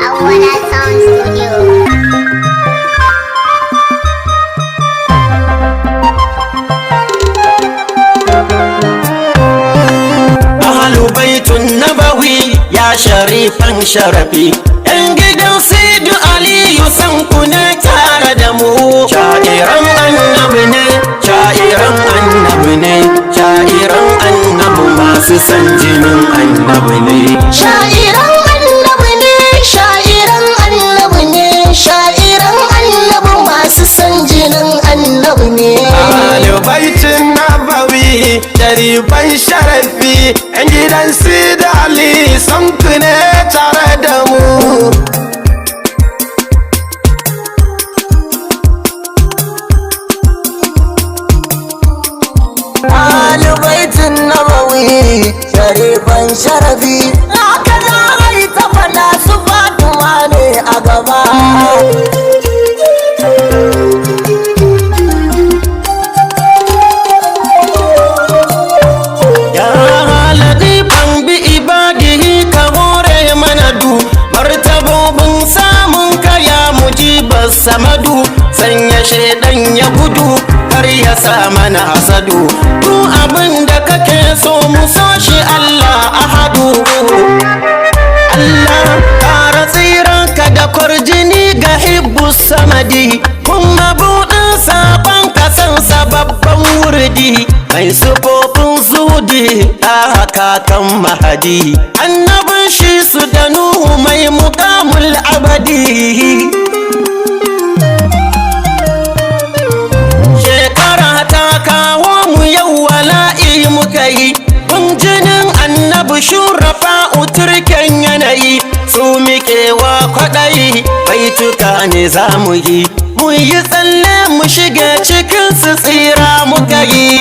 Awala Sound Studio. Ahlu baitun nabawi ya sharifan sharafi, yan gidan Saidu Aliyu san ku ne tare da mu. Sha'iran annabi ne, sha'iran annabi ne, sha'iran annabi masu san jinin annabi ne. Sha'iran annabi ne, sha'iran annabi ne, sha'iran annabi masu san jinin annabi ne. Ahlu baitin nabawi sharifan sharafi, yan gidan Saidu Aliyu san ku ne tare da mu. Alubaitin nabawi sharifan sharafi, haka za a yi ta fada su Fatima ne a gaba. Ya latifan bi ibadihi ka hore mana du, martabobin samun ka ya mujibar samadu, sanya shaidan ya gudu kar ya sa mana hasadu. Du abin da kake so mu so shi Allah ahadu. Allah ƙara tsiranka da kwarjini ga hibbus samadi, kuma buɗin sabon kasan babban wurdi mai sufofin zudi a kakan mahadi, annabin shi su da Nuhu mai muƙamul abadi. Shekara ta kawo mu yau wala'i muka yi, kun jinin annabi shurafa uturken yanayi, su miƙewa kwaɗayi baituka ne za mu yi tsalle mu shige cikin su tsira muka yi.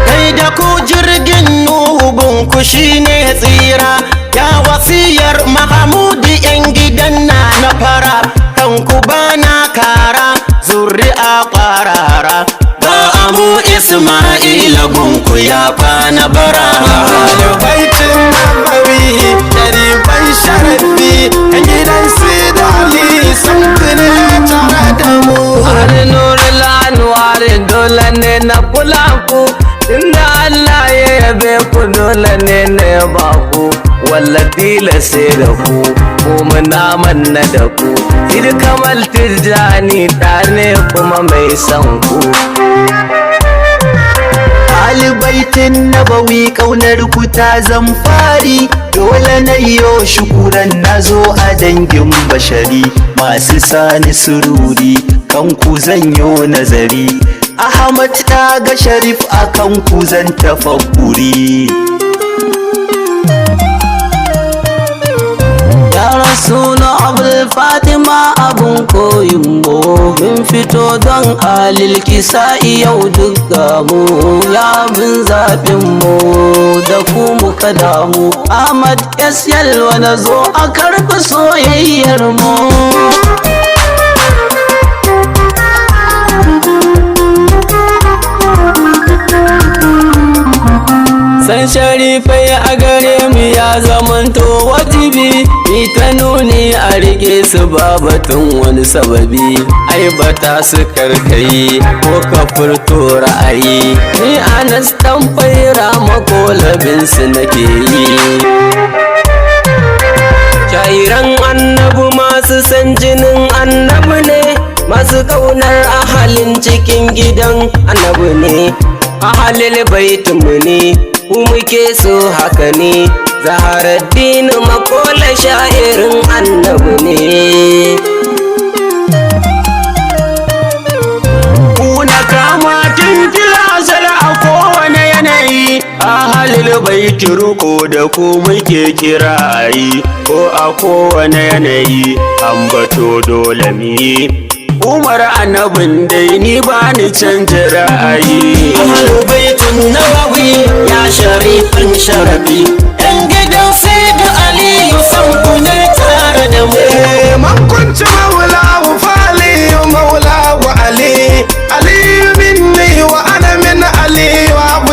Kai da ku jirgin Nuhun ku shine tsira, ya wasiyar Mahamudi yan gidan na fara, kanku bana kara zuri'a kwarara, ga amu Isma'ila gunku ya kwana bara. Baitin nabawi sharifan sharafi, yan gidan Saidu Aliyu sun kune tare da mu. Nurul Anwar dole ne na kula ku, tunda Allah ya yabe ku dole ne na yaba ku, walladila sai da ku muna manna da ku. Idi Kamal Tijjani ta ne kuma mai san ku. Alibaitin nabawi kaunar ku ta zamfari, dole na yo shukuran nazo a dangin bashari, masu sani sururi kanku zan yo nazari, Ahmad Daga Sharif a kanku zan tafakkuri. Ya Rasulu Abdul Fatima abun koyin mu, mun fito don alil kisa'i yau duk gamu, ya bin zaɓin mu da ku muka damu. Ahmad S Yalwa na zo a karɓi soyayyar mu. San sharifai a gare mu ya zamanto wajibi, ni ta nuni a rike su babatun wani sababi, ai bata su karkai ko ka furto ra'ayi, ni Anas dan faira makolabin su nake yi. Shairan annabi masu san jinin annabi ne, masu kaunar ahalin cikin gidan annabi ne, ahalil baitinmu ne, ku muke so haka ne, Zaharaddin makola sha'irin annabi ne. Kuna kama tun tilasar a kowane yanayi, ahalil baiti ruko da ku muke kirayi, ko a kowane yanayi ambato dole mi. Umar annabin dai ni ba ni canja ra'ayi. Ahlu baitun nabawi ya sharifan sharafi, yan gidan Saidu Aliyu san ku ne tare da mu. Man kunci maulahu fali maulahu Ali, Ali minni wa ana min Ali wa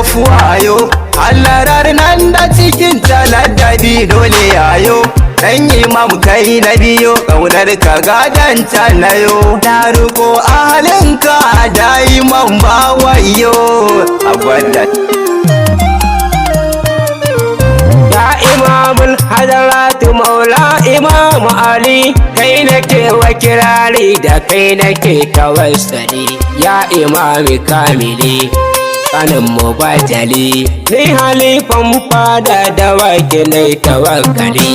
fuwayo halarar nan da cikin taladabi dole yayo dan imam kai na biyo kaunar ka gadanta na yo na riko ahalinka da imam bawayo abada ya imamul hadaratu maula imam ali kai nake wa kirari da kai nake tawassali ya imami kamili kanin mubajali ni halifan fada da wakilai tawakkali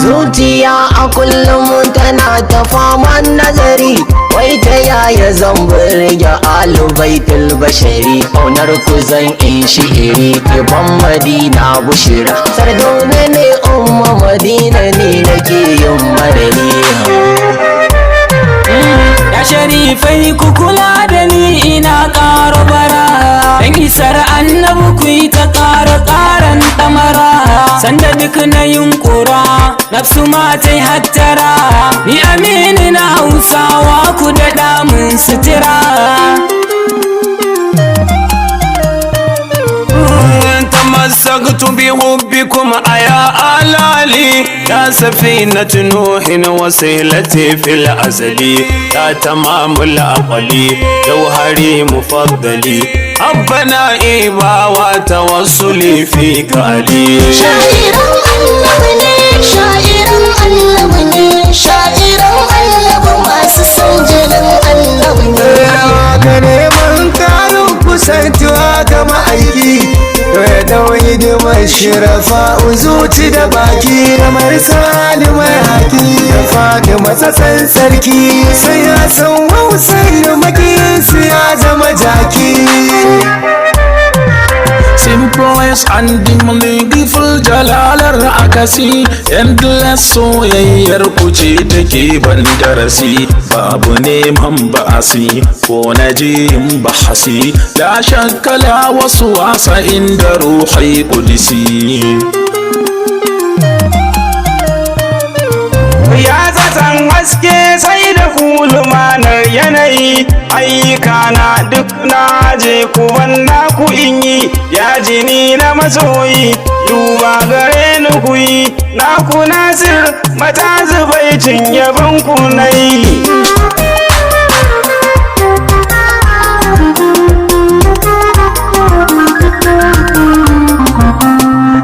zuciya a kullum tana ta faman nazari wai ta yaya zan burge alubaitul bashari ƙaunar ku zan in shi'iri ban madina bushira sardauna ne umma madina ne nake yin madani ya sharifai ku kula da ni ina ƙara bara dan isar annabi ku yi ta ƙaran ɗamara sanda duk na yunkura nafsu ma ta yi hattara ni amini na hausawa ku daɗa mun sutura تمسكت بحبكم يا آلالي يا سفينة نوح وسيلتي في الأزل يا تمام الأقلي جوهري مفضلي ربنا إيبا وتوصلي فيك علي شاعر الله شاعر الله شاعر الله ما سسجل الله كane man karu kusantuwa ga ma'aiki ya dauyi da mashirafa uzuci da baki da marsali mai haki ya faɗi matsatsan sarki sai ya san wausai da makinsu ya zama jaki Simplest and dimly jalalar akasi endless soyayyar kuce take ban darasi babu neman ba'asi ko na yin bahasi la shakkala wasu wasa inda ruhi kudisi ya zatan haske sai da kulumanar yanayi ayyuka na duk na je ku banda ku in yi ya jini na masoyi duba gare ni ku yi na ku nasir mata zubaicin yabon ku na yi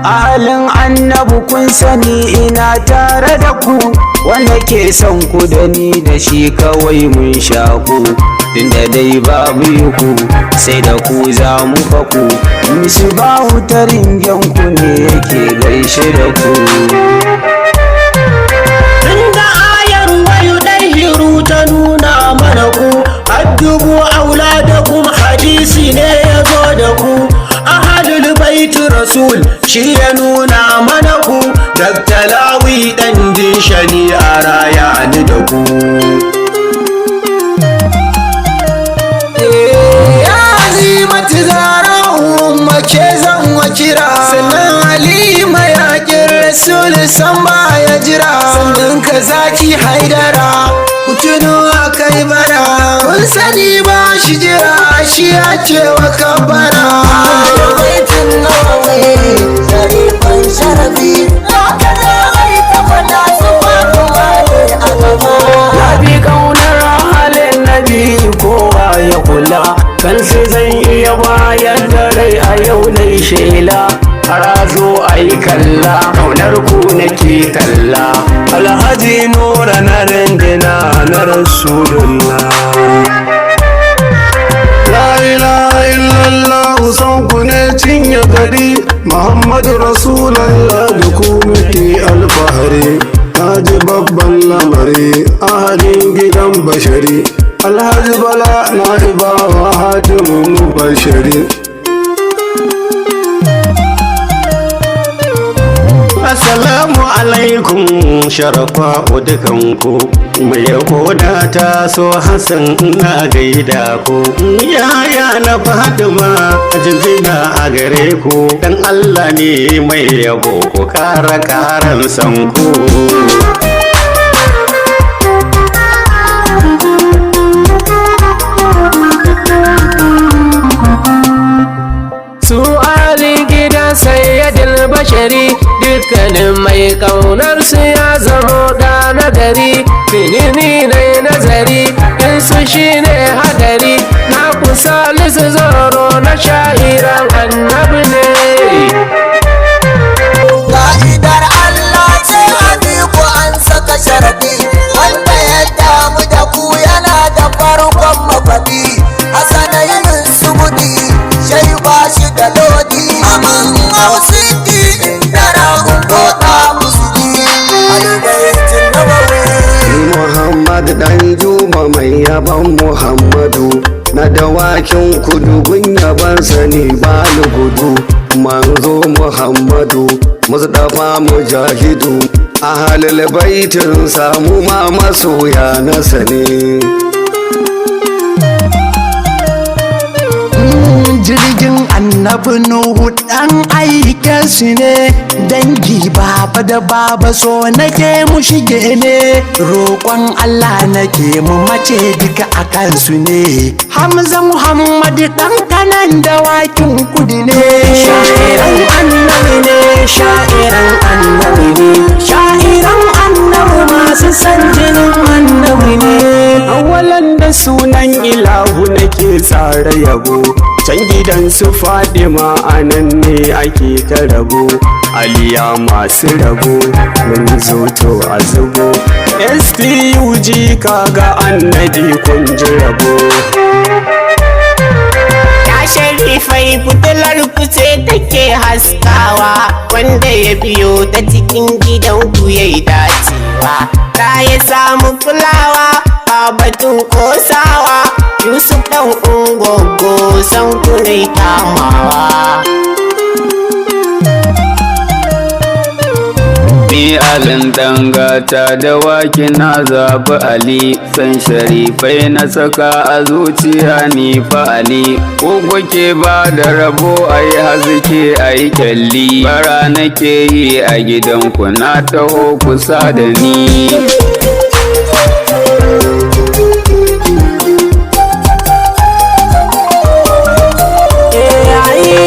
ahalin annabu kun sani ina tare da ku wanda ke son ku da ni da shi kawai mun shaku tunda dai babu ku sai da ku za mu faku musu ba hutarin ku ne yake gaishe da ku inda ayar wayu dai hiru ta nuna mana ku addubu auladakum hadisi ne ya zo da ku ahlul bait rasul shi ya nuna mana ku daktalawi dan dinshani a raya ni da ku ya azimati zara umma ke zan wakira sannan halima ya kin rasul san ba ya jira sannan ka zaki haidara ku tuno akai bara kun sani ba shi jira shi ya ce wa kabara baitin nawawi sharifan sharafi haka za a yi ta fada su ba kuma ne a gaba labi kaunar halin nabi kowa ya kula kan sai zan iya bayar da rai a yau dai shela har zo a yi kalla kaunar ku nake talla alhaji nura na rindina na rasulullah La ilaha illallah san ku ne cinye gari Muhammadu Rasulallah da ku muke alfahari Haji babban lamari ahalin gidan bashari Alhaji Bala na ibawa hatimin bashari Assalamu alaikum sharafa dukanku mai koda ta so Hassan na gaida ku yaya na Fatima jinjina a gare ku dan Allah ne mai yabo ku kara karan san ku gari, dukkanin mai kaunar su ya zamo da nagari. Finini ne nazari in su shine hadari, na kusa lisu zoro na sha'iran annabi ne. Ka'idar Allah ce habibu an saka sharadi, wanda ya damu da ku yana da farkon mafaɗi. Hasana yin sumudi shai ba shi da lodi, amin hausiki inda ragun kota musuki alibaitin nabawi. Muhammad dan Juma mai yaban Muhammadu, na dawakin kudu gun yabansa ne ba gudu. Manzo Muhammadu Mustapha Mujahidu, ahalul baitin samu ma masoya nasa ne. Jirgin annabi Nuhu dan aiken su ne, dangi baba da baba so nake mu shige ne, roƙon Allah nake mu mace duka a kansu ne. Hamza Muhammad dan kanan dawakin kudi ne, sha'iran annabi ne, sha'iran annabi ne, sha'iran annabi masu san jinin annabi ne. Awalan da sunan ilahu nake tsara yabo, can gidan su Fadima anan ne ake ta rabo. Aliya masu rabo mun zo to a zubo, STUG kaga annabi kun ji rabo. Sharifai fitilar kuce take haskawa, wanda ya biyo ta cikin gidan ku yayi dacewa. Ta ya samu fulawa ba batun kosawa, Yusuf dan ungogo san ku ne kamawa. Ni alin dangata da waki na zaɓi Ali, san sharifai na saka a zuciya ni fa Ali. Ko kuke ba da rabo ai haske ai kyalli, bara nake yi a gidanku na taho kusa da ni.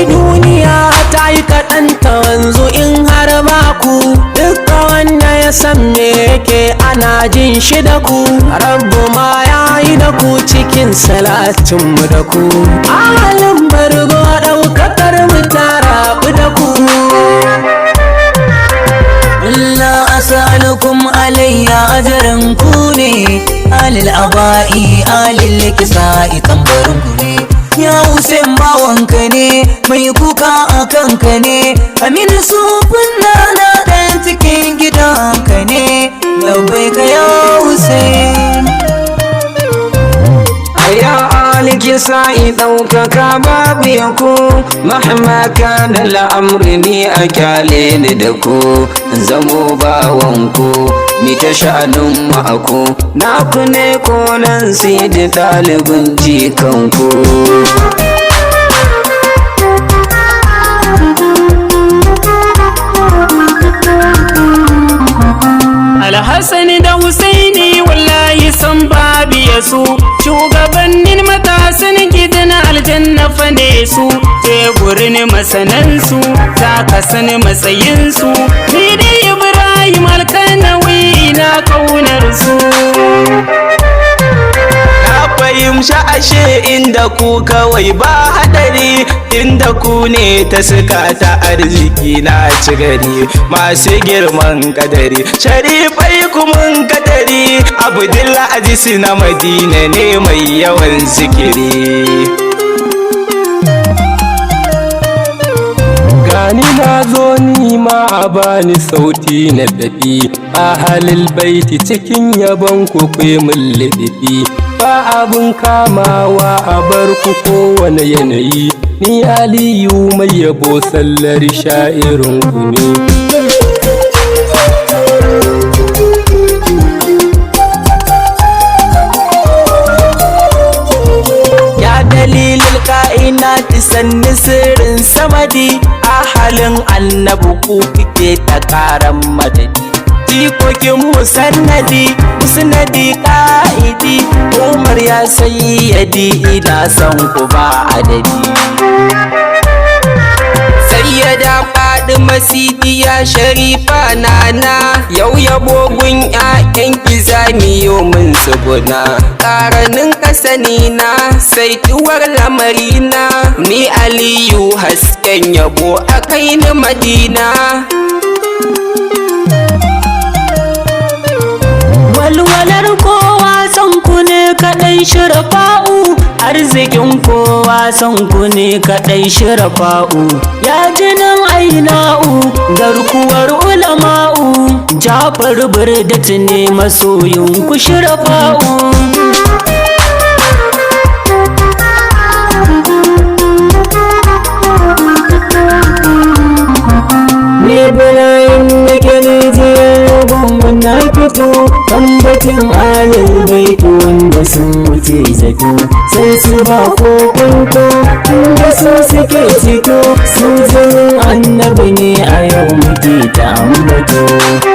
Duniya ta yi kaɗan ta wanzu in har ba ku, dukka wanda ya san me yake ana jin shi da ku. Rabbu ma ya yi da ku cikin salatinmu da ku, ahalin bargo ɗaukakar mu ta rabu da ku. Allah asalukum alayya ajaran ku ne, alil aba'i alil kisa'i tambarin ku ne. Ya Hussein bawanka ne, mai kuka a kanka ne, Aminu sufin nana ɗan cikin gidanka ne, labbaika ya Hussein. Ya Ali kisa'i ɗaukaka babu yanku, mahimma kana al'amri ni a kyale ni da ku, zamo bawanku mi ta sha'anin ma'aku, naku ne konan sai da ɗalibin jikanku. Alhassani da Husaini wallahi san babu yasu, shugabannin matasan gidan aljanna fa ne su, teburin masanansu za ka sani matsayinsu. Ni dai Ibrahim Alkanawi ina kaunar su. Fahimci ashe inda ku kawai ba hadari, inda ku ne ta suka ta arziki na ci gari, masu girman kadari sharifai kumun kadari. Abdullahi Aziz na Madina ne mai yawan zikiri. Gani na zo ni ma a bani sauti na tafi, ahalil baiti cikin yabon ku kwe mun liɗiɗi. Ba abun kamawa a bar ku kowane yanayi, ni Aliyu mai yabo sallar sha'irin ku ne. Ya dalilin ka'inati sanni sirrin samadi, ahalin annabu ku kike ta karan madadi. Jikokin musannadi ka'idi, Umar ya sayyadi ina son ku ba adadi. Sayyada Fadima Sidi sharifa nana yau yabo gun ƴaƴan kizamiyo mun tsuguna ƙaranin kasani na saituwar lamarina ni aliyu hasken yabo a kai ni madina. walwalar kowa son ku ne kaɗai shirafa'u arzikin kowa son ku ne kaɗai shirafa'u ya jinin aina'u garkuwar ulama'u jafar birdat ne masoyin ku shirafa'u. Ibrahim da kirjiyar gungun na fito tambacin alil baiti wanda sun wuce zato sai su ba ko kunto inda su suke cito su jinin annabi ne a yau muke ta ambato.